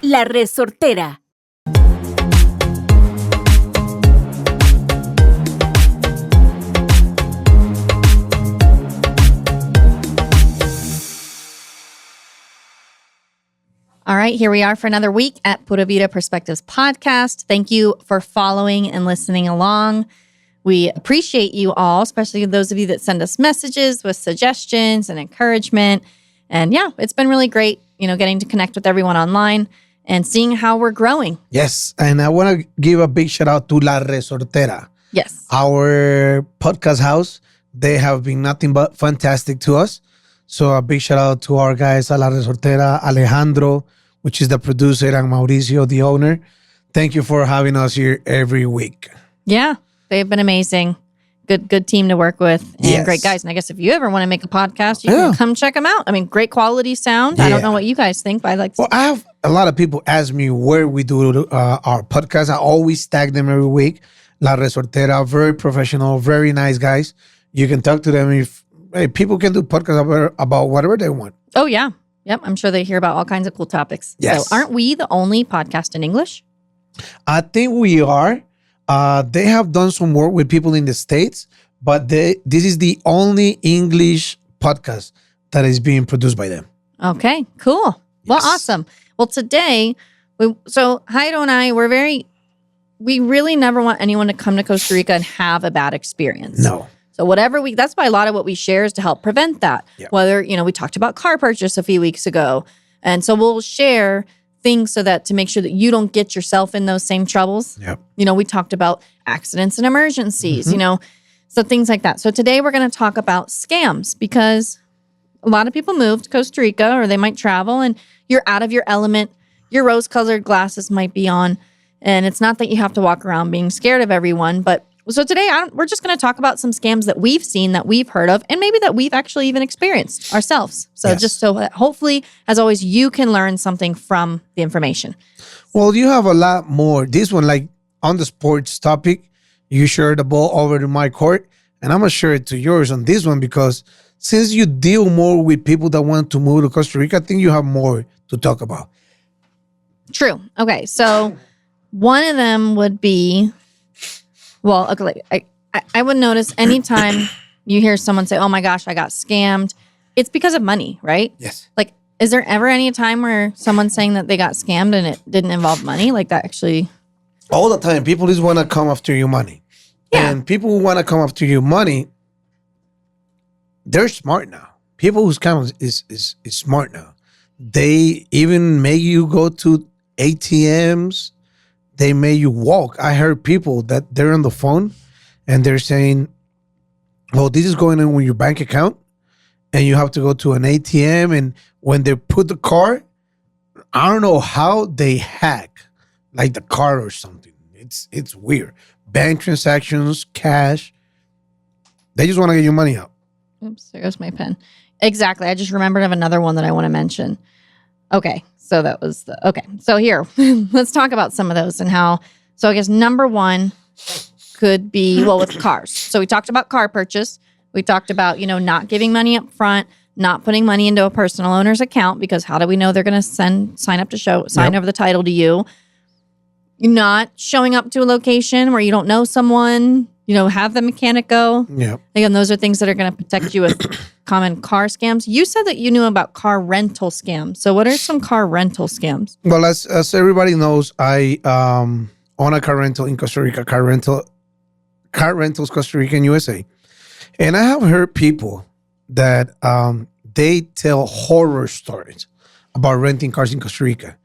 La Resortera. All right, here we are for another week at Pura Vida Perspectives podcast. Thank you for following and listening along. We appreciate you all, especially those of you that send us messages with suggestions and encouragement. And yeah, it's been really great, getting to connect with everyone online and seeing how we're growing. Yes, and I want to give a big shout out to La Resortera. Yes. Our podcast house. They have been nothing but fantastic to us. So a big shout out to our guys at La Resortera, Alejandro, which is the producer, and Mauricio, the owner. Thank you for having us here every week. Yeah, they've been amazing. Good team to work with and Yes. great guys. And I guess if you ever want to make a podcast, you can come check them out. I mean, great quality sound. I don't know what you guys think, but I like. Well, I have a lot of people ask me where we do our podcast. I always tag them every week. La Resortera, very professional, very nice guys. You can talk to them if people can do podcasts about whatever they want. Oh, yeah. Yep. I'm sure they hear about all kinds of cool topics. Yes. So aren't we the only podcast in English? I think we are. They have done some work with people in the States, but this is the only English podcast that is being produced by them. Okay, cool. Well, Yes. awesome. Well, today, Heido and I, we really never want anyone to come to Costa Rica and have a bad experience. No. So that's why a lot of what we share is to help prevent that. Yep. Whether, we talked about car purchase a few weeks ago. And so we'll share things to make sure that you don't get yourself in those same troubles. Yep. We talked about accidents and emergencies, so things like that. So today we're going to talk about scams because a lot of people move to Costa Rica or they might travel and you're out of your element. Your rose-colored glasses might be on. And it's not that you have to walk around being scared of everyone, but so today we're just going to talk about some scams that we've seen, that we've heard of, and maybe that we've actually even experienced ourselves. So just so that hopefully, as always, you can learn something from the information. Well, you have a lot more. This one, like on the sports topic, you share the ball over to my court, and I'm going to share it to yours on this one because since you deal more with people that want to move to Costa Rica, I think you have more to talk about. True. Okay. So one of them would be, well, okay, I would notice anytime you hear someone say, oh my gosh, I got scammed, it's because of money, right? Yes. Like, is there ever any time where someone's saying that they got scammed and it didn't involve money? Like that actually... All the time, people just want to come after your money. Yeah. And people who want to come after your money, they're smart now. People who's kind of is smart now. They even make you go to ATMs. They make you walk. I heard people that they're on the phone and they're saying, well, this is going in with your bank account and you have to go to an ATM. And when they put the card, I don't know how they hack like the card or something. It's weird. Bank transactions, cash. They just want to get your money out. Oops, there goes my pen. Exactly. I just remembered of another one that I want to mention. Okay. So that was okay. So here, let's talk about some of those and how, so I guess number one could be, well, with cars. So we talked about car purchase. We talked about, not giving money up front, not putting money into a personal owner's account because how do we know they're going to sign over the title to you? Not showing up to a location where you don't know someone, have the mechanic go. Yeah. Again, those are things that are going to protect you with common car scams. You said that you knew about car rental scams. So what are some car rental scams? Well, as everybody knows, I own a car rental in Costa Rica, car rentals Costa Rica and USA. And I have heard people that they tell horror stories about renting cars in Costa Rica.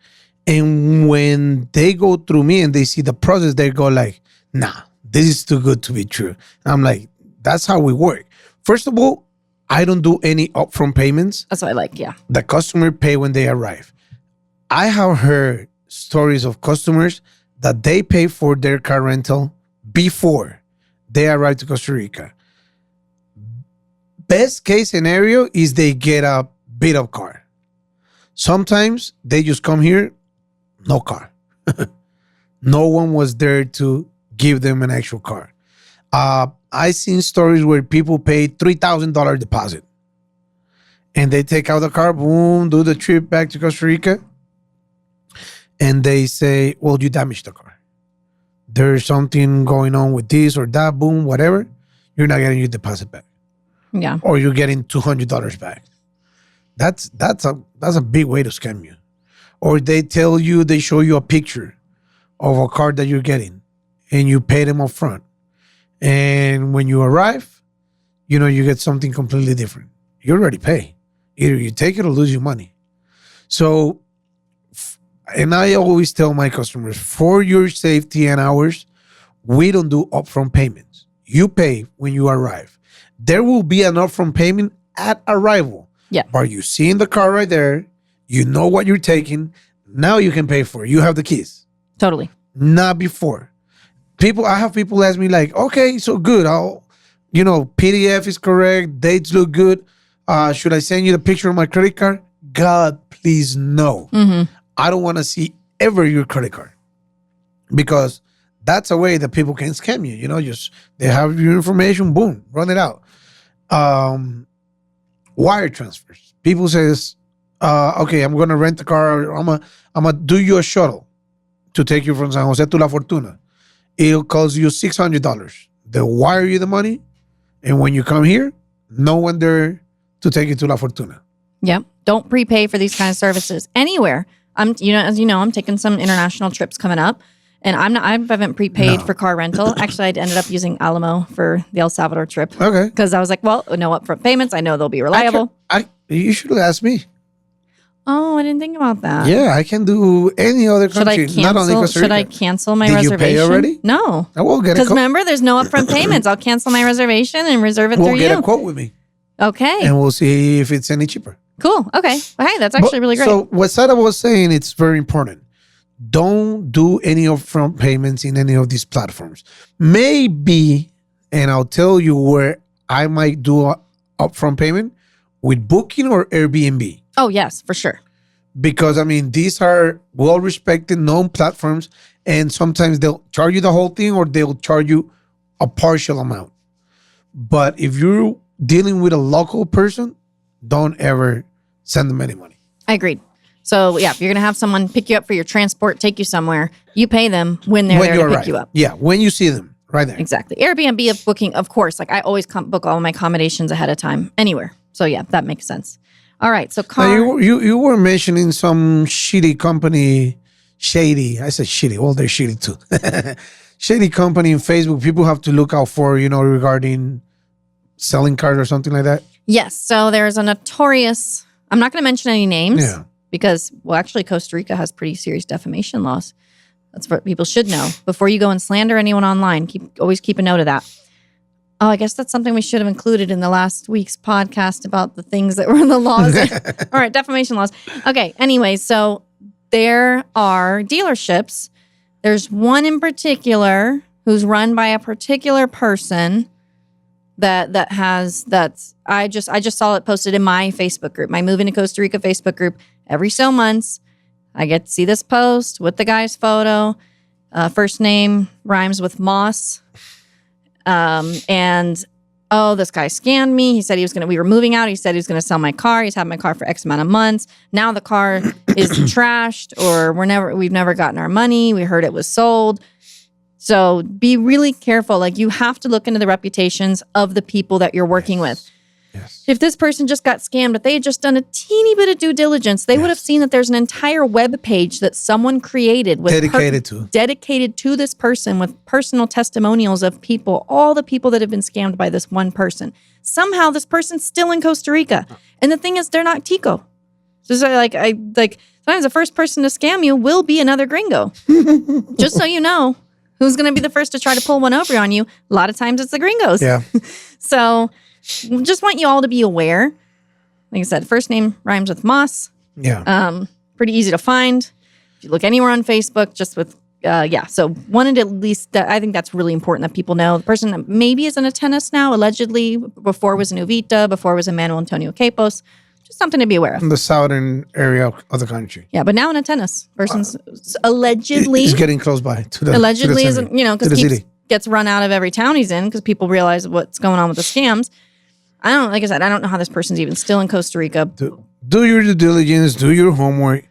And when they go through me and they see the process, they go like, nah, this is too good to be true. And I'm like, that's how we work. First of all, I don't do any upfront payments. That's what I like, yeah. The customer pay when they arrive. I have heard stories of customers that they pay for their car rental before they arrive to Costa Rica. Best case scenario is they get a beat up car. Sometimes they just come here, no car. No one was there to give them an actual car. I seen stories where people pay $3,000 deposit and they take out the car, boom, do the trip back to Costa Rica. and they say, well, you damaged the car. There's something going on with this or that, boom, whatever. You're not getting your deposit back. Yeah. Or you're getting $200 back. That's a big way to scam you. Or they show you a picture of a car that you're getting and you pay them up front. And when you arrive, you get something completely different. You already pay. Either you take it or lose your money. So, and I always tell my customers, for your safety and ours, we don't do upfront payments. You pay when you arrive. There will be an upfront payment at arrival. Yeah. But you see in the car right there, you know what you're taking. Now you can pay for it. You have the keys. Totally. Not before. I have people ask me like, okay, so good. PDF is correct. Dates look good. Should I send you the picture of my credit card? God, please no. Mm-hmm. I don't want to see ever your credit card, because that's a way that people can scam you. Just they have your information, boom, run it out. Wire transfers. People says, okay, I'm going to rent a car. Or I'm gonna do you a shuttle to take you from San Jose to La Fortuna. It'll cost you $600. They'll wire you the money, and when you come here, no one there to take you to La Fortuna. Yep. Don't prepay for these kind of services anywhere. As you know, I'm taking some international trips coming up, and I haven't prepaid for car rental. Actually, I ended up using Alamo for the El Salvador trip. Okay. Because I was like, well, no upfront payments. I know they'll be reliable. You should have asked me. Oh, I didn't think about that. Yeah, I can do any other country, not only Costa Rica. Should I cancel my Did reservation? You pay already? No. I will get a quote. Because remember, there's no upfront payments. I'll cancel my reservation and reserve it through you. We'll get a quote with me. Okay. And we'll see if it's any cheaper. Cool. Okay. Well, hey, that's actually really great. So what Sara was saying, it's very important. Don't do any upfront payments in any of these platforms. Maybe, and I'll tell you where I might do an upfront payment, with Booking or Airbnb. Oh, yes, for sure. Because, these are well-respected, known platforms, and sometimes they'll charge you the whole thing or they'll charge you a partial amount. But if you're dealing with a local person, don't ever send them any money. I agreed. So, yeah, if you're going to have someone pick you up for your transport, take you somewhere, you pay them when they're there to pick you up. Yeah, when you see them, right there. Exactly. Airbnb of booking, of course. Like I always book all my accommodations ahead of time, anywhere. So, yeah, that makes sense. All right, so car. Now you were mentioning some shitty company, shady. I said shitty. Well, they're shitty too. Shady company in Facebook. People have to look out for, regarding selling cars or something like that. Yes. So there's a notorious. I'm not going to mention any names. Yeah. Because actually, Costa Rica has pretty serious defamation laws. That's what people should know before you go and slander anyone online. Always keep a note of that. Oh, I guess that's something we should have included in the last week's podcast about the things that were in the laws. All right, defamation laws. Okay, anyway, so there are dealerships. There's one in particular who's run by a particular person I just saw it posted in my Facebook group, my Moving to Costa Rica Facebook group. Every so months, I get to see this post with the guy's photo. First name rhymes with Moss. This guy scammed me. He said we were moving out. He said he was going to sell my car. He's had my car for X amount of months. Now the car is trashed, or we've never gotten our money. We heard it was sold. So be really careful. Like, you have to look into the reputations of the people that you're working with. Yes. If this person just got scammed, but they had just done a teeny bit of due diligence, they would have seen that there's an entire web page that someone created with dedicated to this person, with personal testimonials of people, all the people that have been scammed by this one person. Somehow this person's still in Costa Rica. And the thing is, they're not Tico. So sometimes the first person to scam you will be another gringo. Just so you know. Who's going to be the first to try to pull one over on you? A lot of times it's the gringos. Yeah. So just want you all to be aware. Like I said, first name rhymes with Moss. Yeah. Pretty easy to find. If you look anywhere on Facebook, just with, So wanted at least, I think that's really important that people know. The person maybe is in a tennis now, allegedly. Before was in Uvita, before was in Manuel Antonio Capos. Just something to be aware of. In the southern area of the country. Yeah, but now in a tennis. Person's allegedly. He's getting close by to the allegedly to the city, because he gets run out of every town he's in because people realize what's going on with the scams. Like I said, I don't know how this person's even still in Costa Rica. Do your due diligence, do your homework.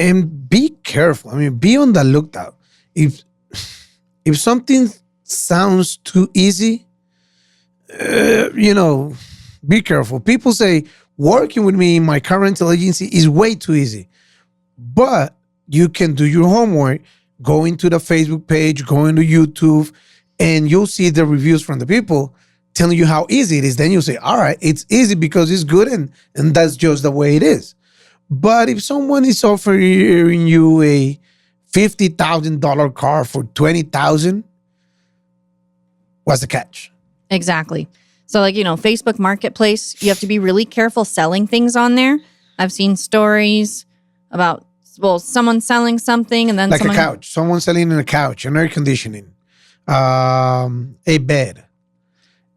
And be careful. I mean, be on the lookout. If something sounds too easy, be careful. People say working with me in my car rental agency is way too easy, but you can do your homework, go into the Facebook page, go into YouTube, and you'll see the reviews from the people telling you how easy it is. Then you'll say, all right, it's easy because it's good, and that's just the way it is. But if someone is offering you a $50,000 car for $20,000, what's the catch? Exactly. So Facebook Marketplace, you have to be really careful selling things on there. I've seen stories about, someone selling something and then like a couch. Someone selling a couch, an air conditioning, a bed.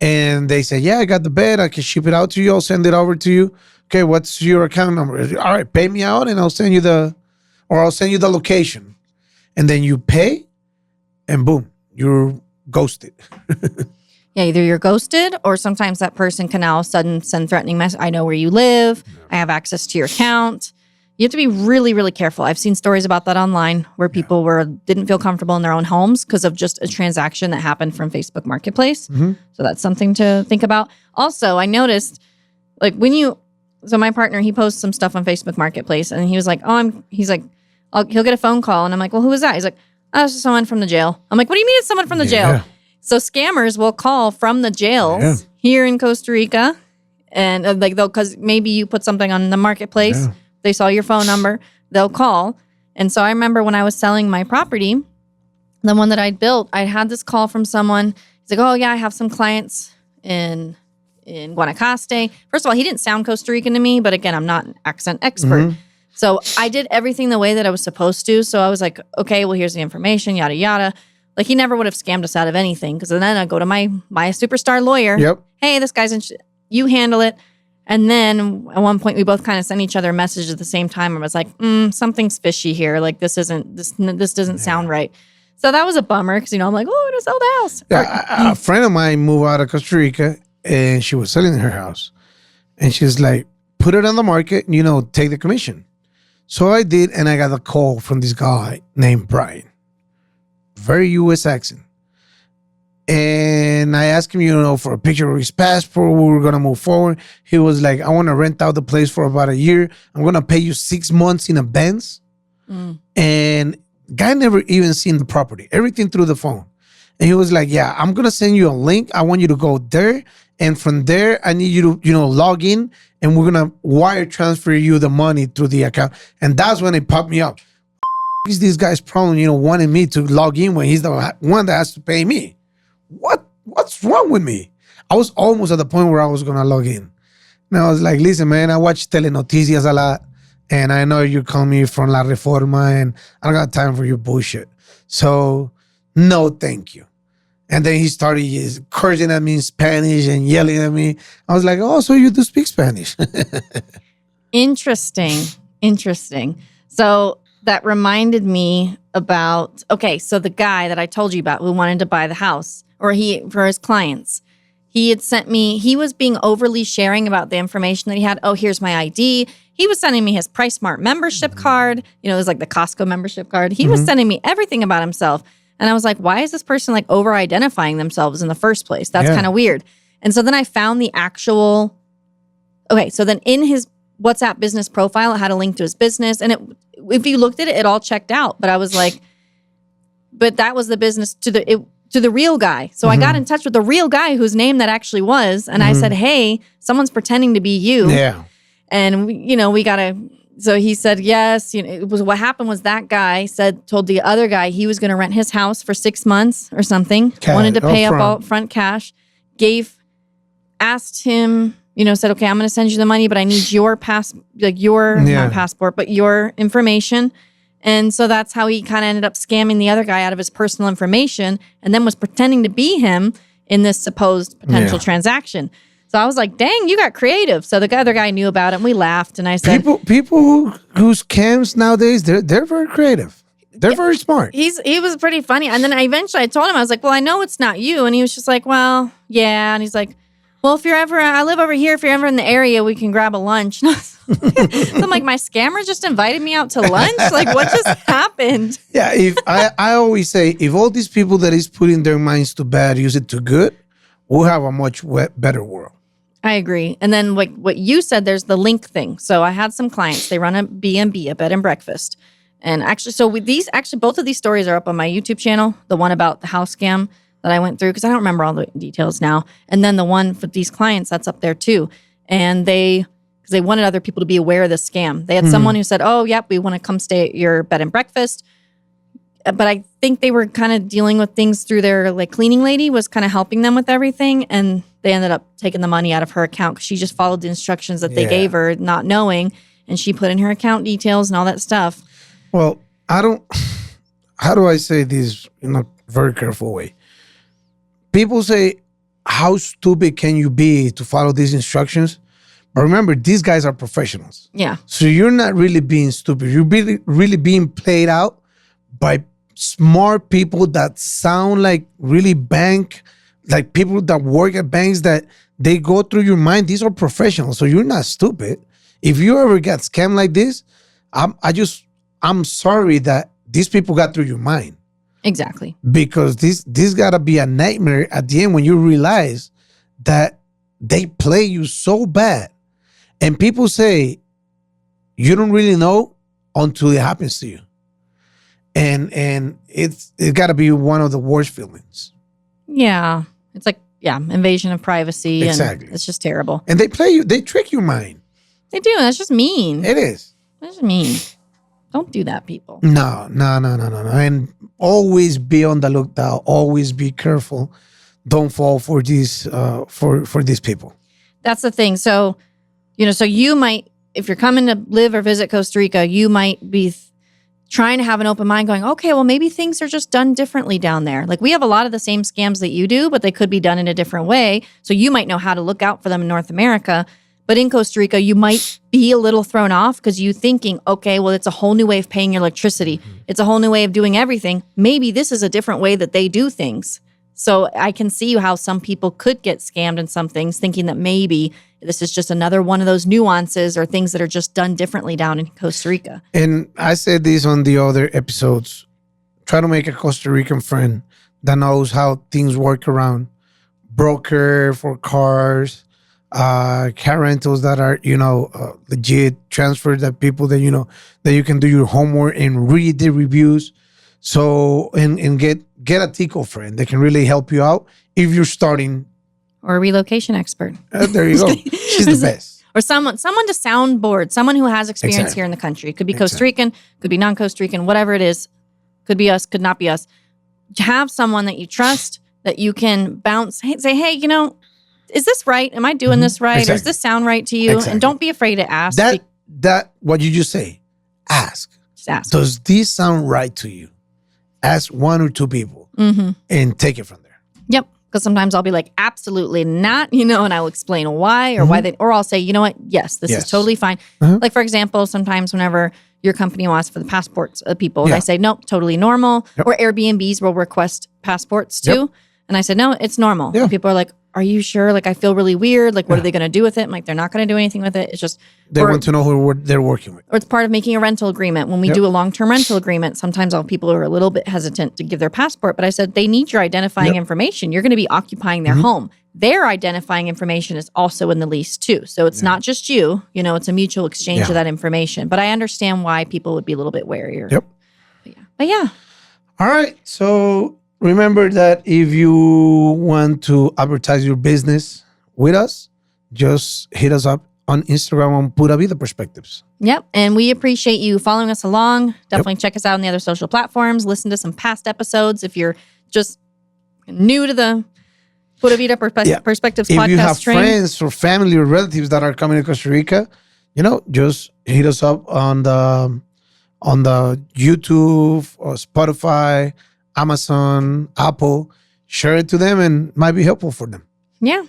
And they say, yeah, I got the bed. I can ship it out to you. I'll send it over to you. Okay, what's your account number? All right, pay me out and I'll send you the location. And then you pay and boom, you're ghosted. Yeah, either you're ghosted or sometimes that person can all of a sudden send threatening messages. I know where you live. Yeah. I have access to your account. You have to be really, really careful. I've seen stories about that online where people didn't feel comfortable in their own homes because of just a transaction that happened from Facebook Marketplace. Mm-hmm. So that's something to think about. Also, I noticed so my partner, he posts some stuff on Facebook Marketplace and he was like, he'll get a phone call and I'm like, well, who is that? He's like, oh, it's just someone from the jail. I'm like, what do you mean it's someone from the jail? So scammers will call from the jails here in Costa Rica, and because maybe you put something on the marketplace, they saw your phone number, they'll call. And so I remember when I was selling my property, the one that I'd built, I had this call from someone. He's like, oh yeah, I have some clients in Guanacaste. First of all, he didn't sound Costa Rican to me, but again, I'm not an accent expert. Mm-hmm. So I did everything the way that I was supposed to. So I was like, okay, well, here's the information, yada, yada. Like, he never would have scammed us out of anything, because then I go to my superstar lawyer. Yep. Hey, this guy's you handle it. And then at one point, we both kind of sent each other a message at the same time. I was like, something's fishy here. Like, this doesn't sound right. So that was a bummer, because, I'm like, oh, to sell the house. Yeah, a friend of mine moved out of Costa Rica, and she was selling her house. And she's like, put it on the market, take the commission. So I did, and I got a call from this guy named Brian. Very U.S. accent. And I asked him, for a picture of his passport. We were going to move forward. He was like, I want to rent out the place for about a year. I'm going to pay you 6 months in advance. And guy never even seen the property. Everything through the phone. And he was like, yeah, I'm going to send you a link. I want you to go there. And from there, I need you to, log in. And we're going to wire transfer you the money through the account. And that's when it popped me up. Is this guy's problem, wanting me to log in when he's the one that has to pay me? What's wrong with me? I was almost at the point where I was going to log in. And I was like, listen, man, I watch Telenoticias a lot. And I know you call me from La Reforma, and I don't got time for your bullshit. So, no, thank you. And then he started cursing at me in Spanish and yelling at me. I was like, oh, so you do speak Spanish. Interesting. So that reminded me about, so the guy that I told you about who wanted to buy the house, or for his clients, he had sent me, he was being overly sharing about the information that he had. Oh, here's my ID. He was sending me his PriceSmart membership card. It was like the Costco membership card. He was sending me everything about himself. And I was like, why is this person over-identifying themselves in the first place? That's kind of weird. And so then I found the actual, so then in his WhatsApp business profile, it had a link to his business. And if you looked at it, it all checked out. But I was like, but that was the business to the real guy. So I got in touch with the real guy whose name that actually was. And I said, hey, someone's pretending to be you. Yeah. And, we got to, so he said, yes. It was what happened was that guy told the other guy he was going to rent his house for 6 months or something. Wanted to pay up all front cash. Asked him, said, okay, I'm going to send you the money, but I need your not passport, but your information. And so that's how he kind of ended up scamming the other guy out of his personal information, and then was pretending to be him in this supposed potential transaction. So I was like, dang, you got creative. So the other guy knew about it, and we laughed. And I said, people who scams nowadays, they're very creative. They're very smart. He was pretty funny. And then I told him, I was like, well, I know it's not you. And he was just like, well, yeah. And he's like, well, if you're ever, I live over here. If you're ever in the area, we can grab a lunch. So I'm like, my scammer just invited me out to lunch. Like, what just happened? Yeah, if I always say, if all these people that is putting their minds to bad use it to good, we'll have a much better world. I agree. And then like what you said, there's the link thing. So I had some clients, they run a B&B, a bed and breakfast. And actually, so with these, both of these stories are up on my YouTube channel. The one about the house scam that I went through, because I don't remember all the details now. And then the one for these clients, that's up there too. And because they wanted other people to be aware of this scam. They had someone who said, oh, yep, we want to come stay at your bed and breakfast. But I think they were kind of dealing with things through their like cleaning lady was kind of helping them with everything. And they ended up taking the money out of her account because she just followed the instructions that they gave her, not knowing. And she put in her account details and all that stuff. Well, how do I say this in a very careful way? People say, how stupid can you be to follow these instructions? But remember, these guys are professionals. Yeah. So you're not really being stupid. You're really being played out by smart people that sound like really like people that work at banks that they go through your mind. These are professionals. So you're not stupid. If you ever get scammed like this, I'm sorry that these people got through your mind. Exactly. Because this gotta be a nightmare at the end when you realize that they play you so bad. And people say you don't really know until it happens to you. And it gotta be one of the worst feelings. Yeah. It's like, invasion of privacy. Exactly. And it's just terrible. And they play you, they trick your mind. They do. That's just mean. It is. That's just mean. Don't do that, people. No. And always be on the lookout. Always be careful. Don't fall for these for these people. That's the thing. So, so you might, if you're coming to live or visit Costa Rica, you might be trying to have an open mind going, okay, well, maybe things are just done differently down there. Like we have a lot of the same scams that you do, but they could be done in a different way. So you might know how to look out for them in North America. But in Costa Rica, you might be a little thrown off because you thinking, okay, well, it's a whole new way of paying your electricity. It's a whole new way of doing everything. Maybe this is a different way that they do things. So I can see how some people could get scammed in some things, thinking that maybe this is just another one of those nuances or things that are just done differently down in Costa Rica. And I said this on the other episodes. Try to make a Costa Rican friend that knows how things work around. Broker for cars, car rentals that are, legit, transfer that people that, that you can do your homework and read the reviews. So, and get a Tico friend that can really help you out if you're starting. Or a relocation expert. There you go. She's the best. Or someone to soundboard, someone who has experience here in the country. It could be Costa Rican, could be non-Costa Rican, whatever it is. Could be us, could not be us. Have someone that you trust that you can bounce, say, hey, is this right? Am I doing this right? Exactly. Or does this sound right to you? Exactly. And don't be afraid to ask. That what you just say, ask. Just ask. Does this sound right to you? Ask one or two people and take it from there. Yep. Because sometimes I'll be like, absolutely not, and I'll explain why or why or I'll say, you know what? Yes, this is totally fine. Like, for example, sometimes whenever your company will ask for the passports of people, and I say, nope, totally normal. Yep. Or Airbnbs will request passports too. Yep. And I said, no, it's normal. Yeah. And people are like, are you sure? Like, I feel really weird. Like, what are they going to do with it? I'm like, they're not going to do anything with it. It's just... They want to know who they're working with. Or it's part of making a rental agreement. When we do a long-term rental agreement, sometimes all people are a little bit hesitant to give their passport. But I said, they need your identifying information. You're going to be occupying their home. Their identifying information is also in the lease too. So it's not just you. It's a mutual exchange of that information. But I understand why people would be a little bit warier. Yep. But yeah. All right. So... remember that if you want to advertise your business with us, just hit us up on Instagram on Pura Vida Perspectives. Yep. And we appreciate you following us along. Definitely check us out on the other social platforms. Listen to some past episodes if you're just new to the Pura Vida Perspectives podcast. If you have friends or family or relatives that are coming to Costa Rica, just hit us up on the YouTube or Spotify, Amazon, Apple, share it to them and might be helpful for them. Yeah.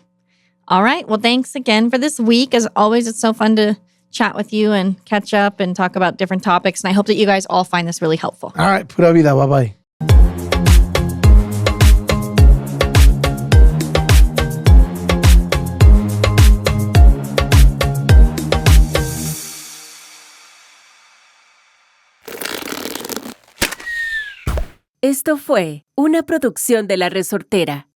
All right. Well, thanks again for this week. As always, it's so fun to chat with you and catch up and talk about different topics. And I hope that you guys all find this really helpful. All right. Pura vida. Bye-bye. Esto fue una producción de La Resortera.